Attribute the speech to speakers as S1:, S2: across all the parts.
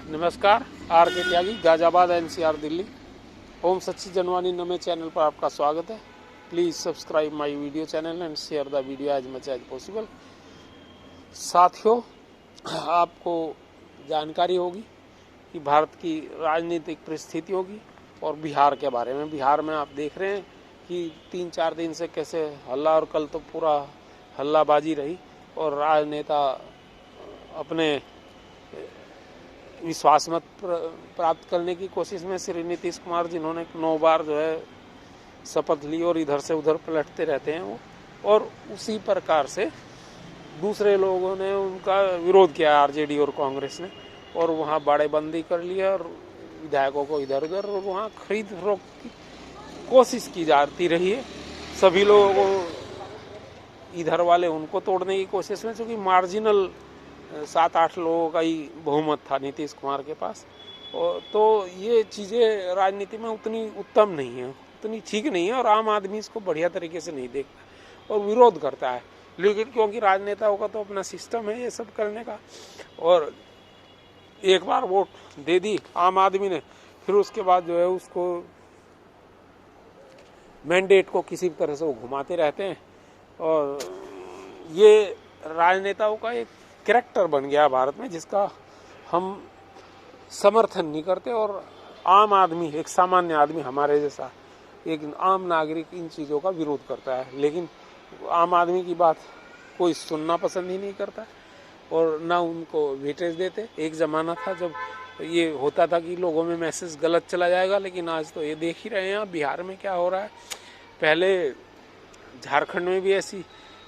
S1: नमस्कार, आर के त्यागी, गाजियाबाद NCR दिल्ली। ओम सच्ची जनवानी नमे चैनल पर आपका स्वागत है। Please subscribe my video channel and share the video as much as possible. साथियों, आपको जानकारी होगी कि भारत की राजनीतिक परिस्थितियों की और बिहार के बारे में। बिहार में आप देख रहे हैं कि 3-4 दिन से कैसे हल्ला, और कल तो पूरा हल्लाबाजी रही और राजनेता अपने विश्वास मत प्राप्त करने की कोशिश में श्री नीतीश कुमार, जिन्होंने 9 बार जो है शपथ ली और इधर से उधर पलटते रहते हैं वो, और उसी प्रकार से दूसरे लोगों ने उनका विरोध किया, आरजेडी और कांग्रेस ने, और वहाँ बाड़ेबंदी कर लिया और विधायकों को इधर उधर, और वहाँ खरीद फरोख्त की कोशिश की जाती रही है। सभी लोगों को, इधर वाले उनको तोड़ने की कोशिश में, चूँकि मार्जिनल 7-8 लोगों का ही बहुमत था नीतीश कुमार के पास, और तो ये चीज़ें राजनीति में उतनी उत्तम नहीं है, उतनी ठीक नहीं है, और आम आदमी इसको बढ़िया तरीके से नहीं देखता और विरोध करता है। लेकिन क्योंकि राजनेताओं का तो अपना सिस्टम है ये सब करने का, और एक बार वोट दे दी आम आदमी ने, फिर उसके बाद जो है उसको मैंडेट को किसी तरह से वो घुमाते रहते हैं, और ये राजनेताओं का एक कैरेक्टर बन गया भारत में, जिसका हम समर्थन नहीं करते। और आम आदमी, एक सामान्य आदमी, हमारे जैसा एक आम नागरिक इन चीज़ों का विरोध करता है, लेकिन आम आदमी की बात कोई सुनना पसंद ही नहीं करता और ना उनको वेटेज देते। एक ज़माना था जब ये होता था कि लोगों में मैसेज गलत चला जाएगा, लेकिन आज तो ये देख ही रहे हैं बिहार में क्या हो रहा है। पहले झारखंड में भी ऐसी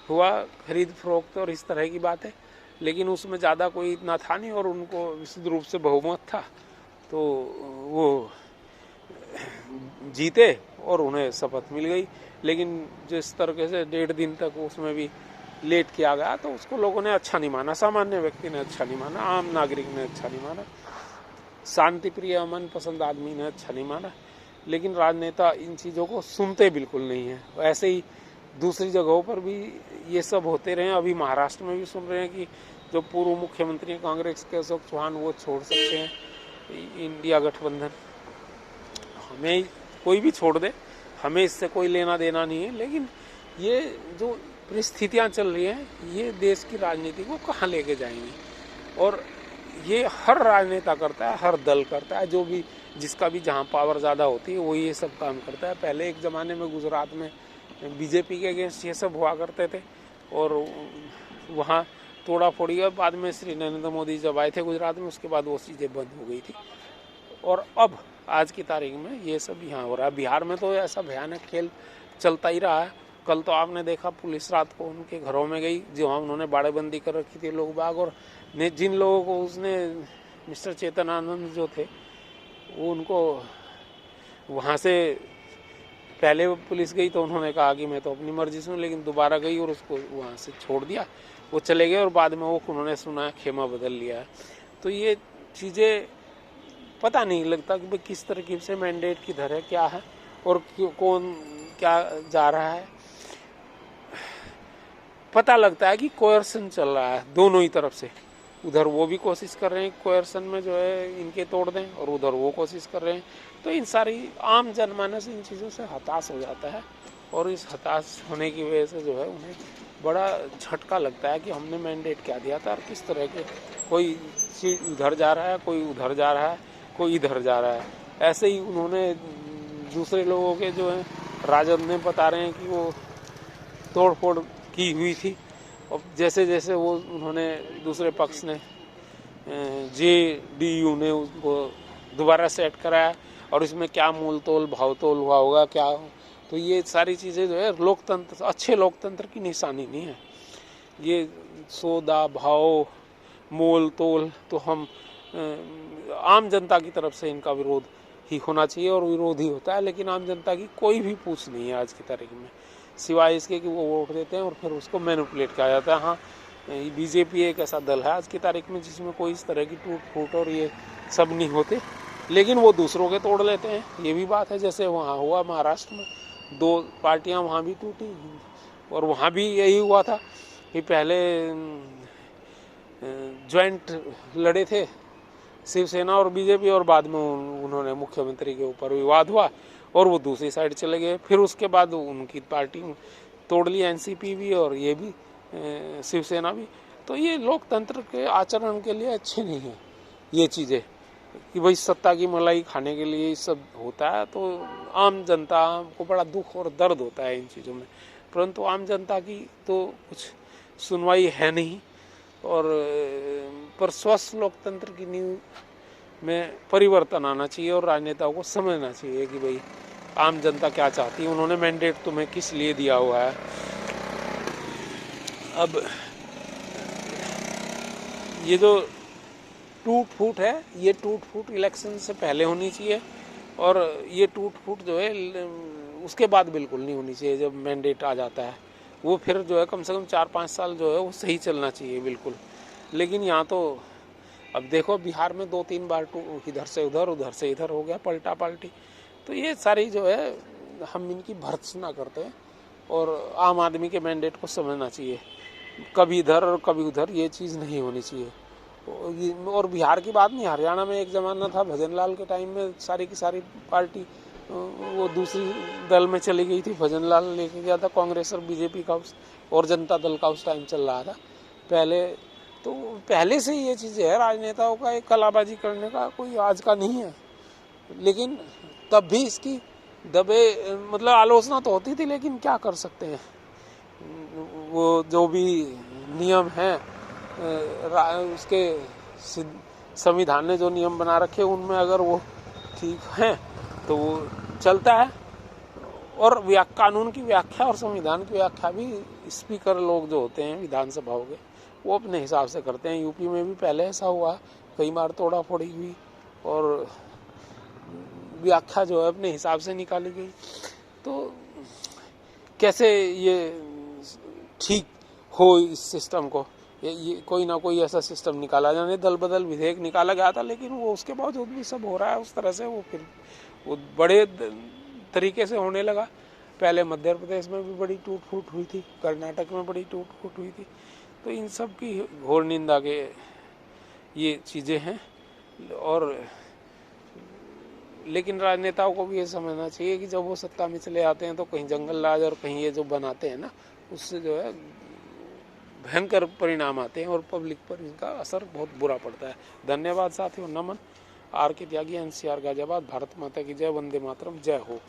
S1: हुआ खरीद फरोख्त और इस तरह की बात है, लेकिन उसमें ज़्यादा कोई इतना था नहीं और उनको विशुद्ध रूप से बहुमत था, तो वो जीते और उन्हें शपथ मिल गई। लेकिन जिस तरीके से 1.5 दिन तक उसमें भी लेट किया गया, तो उसको लोगों ने अच्छा नहीं माना, सामान्य व्यक्ति ने अच्छा नहीं माना, आम नागरिक ने अच्छा नहीं माना, शांति प्रिय मन पसंद आदमी ने अच्छा नहीं माना। लेकिन राजनेता इन चीज़ों को सुनते बिल्कुल नहीं है। ऐसे ही दूसरी जगहों पर भी ये सब होते रहे। अभी महाराष्ट्र में भी सुन रहे हैं कि जो पूर्व मुख्यमंत्री हैं कांग्रेस के, अशोक चौहान, वो छोड़ सकते हैं इंडिया गठबंधन। हमें कोई भी छोड़ दे, हमें इससे कोई लेना देना नहीं है, लेकिन ये जो परिस्थितियां चल रही हैं ये देश की राजनीति को कहाँ लेके जाएंगी। और ये हर राजनेता करता है, हर दल करता है, जो भी जिसका भी जहाँ पावर ज़्यादा होती है वो ये सब काम करता है। पहले एक ज़माने में गुजरात में बीजेपी के अगेंस्ट ये सब हुआ करते थे और वहाँ तोड़ा फोड़ी। और बाद में श्री नरेंद्र मोदी जब आए थे गुजरात में, उसके बाद वो चीज़ें बंद हो गई थी। और अब आज की तारीख में ये सब यहाँ हो रहा है। बिहार में तो ऐसा भयानक खेल चलता ही रहा है। कल तो आपने देखा पुलिस रात को उनके घरों में गई, जो उन्होंने बाड़ेबंदी कर रखी थी लोग बाग, और जिन लोगों को उसने, मिस्टर चेतन आनंद जो थे, वो उनको वहाँ से पहले पुलिस गई तो उन्होंने कहा कि मैं तो अपनी मर्जी से हूँ, लेकिन दोबारा गई और उसको वहाँ से छोड़ दिया, वो चले गए, और बाद में वो उन्होंने सुना खेमा बदल लिया है। तो ये चीज़ें पता नहीं लगता कि किस तरीके से मैंडेट किधर है, क्या है, और कौन क्या जा रहा है। पता लगता है कि कोयर्सन चल रहा है दोनों ही तरफ से। उधर वो भी कोशिश कर रहे हैं कोयर्सन में जो है इनके तोड़ दें, और उधर वो कोशिश कर रहे हैं। तो इन सारी आम जनमानस इन चीज़ों से हताश हो जाता है, और इस हताश होने की वजह से जो है उन्हें बड़ा झटका लगता है कि हमने मैंडेट क्या दिया था, और किस तरह के कोई चीज उधर जा रहा है, कोई उधर जा रहा है, कोई इधर जा रहा है। ऐसे ही उन्होंने दूसरे लोगों के जो है राजद ने बता रहे हैं कि वो तोड़ फोड़ की हुई थी, और जैसे जैसे वो उन्होंने दूसरे पक्ष ने JDU ने उसको दोबारा सेट कराया, और इसमें क्या मोल तोल भाव तोल हुआ होगा क्या, तो ये सारी चीज़ें जो है लोकतंत्र, अच्छे लोकतंत्र की निशानी नहीं है। ये सौदा भाव मोल तोल तो हम आम जनता की तरफ से इनका विरोध ही होना चाहिए, और विरोध ही होता है, लेकिन आम जनता की कोई भी पूछ नहीं है आज की तारीख में, सिवाय इसके कि वो वोट देते हैं और फिर उसको मैनिपुलेट किया जाता है। हाँ, बीजेपी एक ऐसा दल है आज की तारीख में जिसमें कोई इस तरह की टूट फूट और ये सब नहीं होते, लेकिन वो दूसरों के तोड़ लेते हैं, ये भी बात है। जैसे वहाँ हुआ महाराष्ट्र में, 2 पार्टियां वहाँ भी टूटी, और वहाँ भी यही हुआ था कि पहले ज्वाइंट लड़े थे शिवसेना और बीजेपी, और बाद में उन्होंने मुख्यमंत्री के ऊपर विवाद हुआ और वो दूसरी साइड चले गए। फिर उसके बाद उनकी पार्टी तोड़ ली, एनसीपी भी और ये भी शिवसेना भी। तो ये लोकतंत्र के आचरण के लिए अच्छे नहीं है ये चीज़ें, कि भाई सत्ता की मलाई खाने के लिए सब होता है। तो आम जनता को बड़ा दुख और दर्द होता है इन चीज़ों में, परंतु आम जनता की तो कुछ सुनवाई है नहीं। और पर स्वस्थ लोकतंत्र की नींव में परिवर्तन आना चाहिए और राजनेताओं को समझना चाहिए कि भाई आम जनता क्या चाहती है, उन्होंने मैंडेट तुम्हें किस लिए दिया हुआ है। अब ये जो टूट फूट है, ये टूट फूट इलेक्शन से पहले होनी चाहिए, और ये टूट फूट जो है उसके बाद बिल्कुल नहीं होनी चाहिए। जब मैंडेट आ जाता है वो फिर जो है कम से कम 4-5 साल जो है वो सही चलना चाहिए बिल्कुल। लेकिन यहाँ तो अब देखो बिहार में 2-3 बार इधर से उधर, उधर से इधर हो गया, पलटा पलटी। तो ये सारी जो है हम इनकी भर्त्सना करते हैं, और आम आदमी के मैंडेट को समझना चाहिए। कभी इधर और कभी उधर ये चीज़ नहीं होनी चाहिए। और बिहार की बात नहीं, हरियाणा में एक ज़माना था भजनलाल के टाइम में सारी की सारी पार्टी वो दूसरी दल में चली गई थी। भजनलाल लेके गया था कांग्रेस और बीजेपी का और जनता दल का उस टाइम चल रहा था पहले। तो पहले से ये चीज़ें है, राजनेताओं का एक कलाबाजी करने का कोई आज का नहीं है। लेकिन तब भी इसकी दबे मतलब आलोचना तो होती थी, लेकिन क्या कर सकते हैं। वो जो भी नियम हैं उसके संविधान ने जो नियम बना रखे उनमें अगर वो ठीक हैं तो वो चलता है। और कानून की व्याख्या और संविधान की व्याख्या भी स्पीकर लोग जो होते हैं विधानसभाओं के, वो अपने हिसाब से करते हैं। यूपी में भी पहले ऐसा हुआ, कई बार तोड़ा फोड़ी हुई और व्याख्या जो है अपने हिसाब से निकाली गई। तो कैसे ये ठीक हो इस सिस्टम को, ये कोई ना कोई ऐसा सिस्टम निकाला जाने। दल बदल विधेयक निकाला गया था, लेकिन वो उसके बावजूद भी सब हो रहा है उस तरह से। वो फिर वो बड़े तरीके से होने लगा। पहले मध्य प्रदेश में भी बड़ी टूट फूट हुई थी, कर्नाटक में बड़ी टूट फूट हुई थी। तो इन सब की घोर निंदा के ये चीज़ें हैं। और लेकिन राजनेताओं को भी ये समझना चाहिए कि जब वो सत्ता में चले आते हैं तो कहीं जंगल राज और कहीं ये जो बनाते हैं ना, उससे जो है भयंकर परिणाम आते हैं और पब्लिक पर इनका असर बहुत बुरा पड़ता है। धन्यवाद साथियों, नमन। आर के त्यागी, NCR गाजियाबाद। भारत माता की जय, वंदे मातरम, जय हो।